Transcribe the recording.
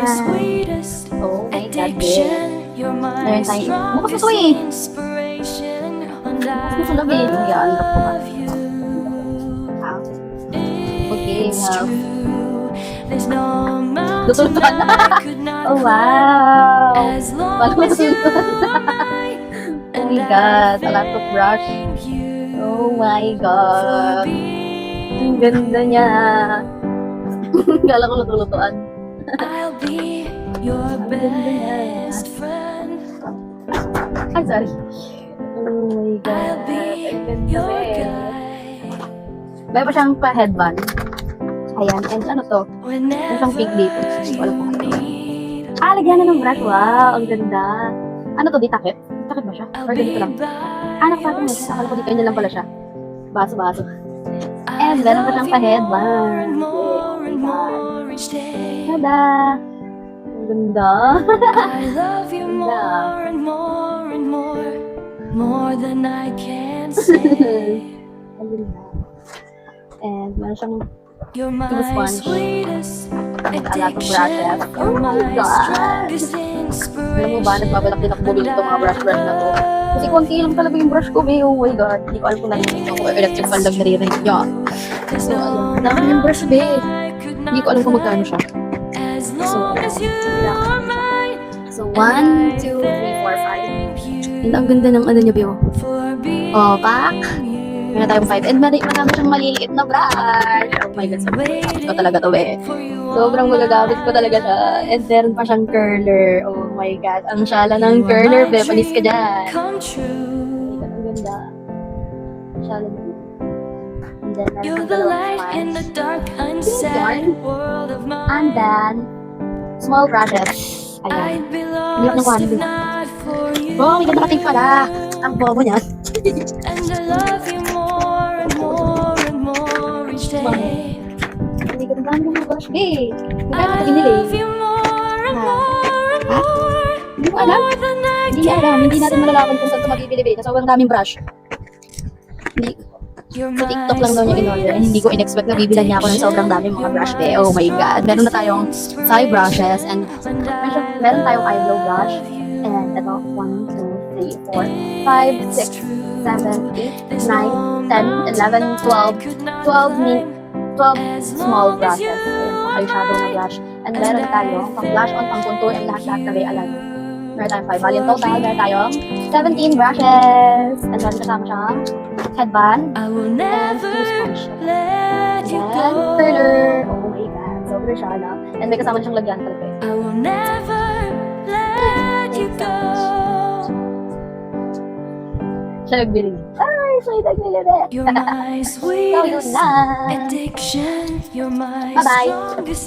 Oh my God, girl. Meron tayo. Bukas na to eh. Bukas na sa labi. Yan, okay, we have tutultuan na. Oh, wow. Bago tutultuan na. Oh my God, a lot of brush. Oh my God. Ang ganda niya. Kala ko lutulutuan. I'll be your best friend. Ay, sorry. Oh my God. I'll be Ang ganda your eh. guide. May pa siyang pa-headband. Ayan. And ano to? May siyang pink dito. Wala po kayo. Lagyan na ng brush. Wow, ang ganda. Ano to? Di takip? Takip ba siya? Or ganito lang? Nakapagod na siya. Akala ko dito. Yun lang pala siya. Baso-baso. And meron pa siyang pa-headband. Tada! Ang ganda. I love you more and more and more than I can say. Ang ganda. And meron siyang You're my sponge. sweetest and a lot of brushes. addiction. Oh You're my my God! strongest Alam mo inspiration. ba, nagbabalak din ako bumili itong mga brush na to. Kasi konti lang talaga yung brush ko, eh. Oh my God. Hindi ko alam kung narinig ako. Electric fan lang naririnig niya. So, ayun. Dami yung brush, eh. Hindi ko alam kung magkano siya. As long as you are mine. So, 1, 2, 3, 4, 5. And ang ganda ng ano niya, Bio. For being Oh, pack. you. Meron tayong 5. And marami siyang maliliit na brush. Oh my God. Sobrang ko talaga to, eh. Sobrang magagamit ko talaga siya. And meron pa siyang curler. Oh my God. Ang syala ng curler, be. Panis ka dyan. Come true. Ang ganda. Syala na. And then, meron You're pang the dalawang light in the sponge. dark, unsaid world of And mine. then, small brushes. Ayan. I'd be Hirap ng lost kuhanin if din. not for you. Oh, may ganda kating pala. Ang bobo niya. And I love you more and more and more each day. Hindi ganda ng mga brush, be. Magkano I ka binili? love you more and more and Ha? more. Hindi ko alam. More than I Hindi niya alam. Hindi natin can malalaman kung saan ito mabibili, be. Kasi sobrang daming brush. Hindi, You're sa TikTok lang daw niya in-order. And hindi ko in-expect na bibilan niya ako ng sobrang daming mga brush, be. Oh my God. Meron na tayong side brushes and meron tayong eyebrow brush. And ito, 1, 2, 3, 4, 5, 6, 7, 8, 9, 10, 11, 12, 12 small brushes. Ayan, eyeshadow na brush. And meron tayong pang blush on, pang contour, and lahat-lahat na may alam. Meron tayong 5. Bali, in total, meron tayong 17 brushes. And meron kasama siyang headband I will and never 2 sponge. let you And go. curler. Oh my God. Sobrang siya na. And may kasama siyang lagyan talaga. I will never let you go. Siya nagbili. Ay, siya nagbili rin. You're my So, yun sweetest na. addiction. You're my Bye-bye. strongest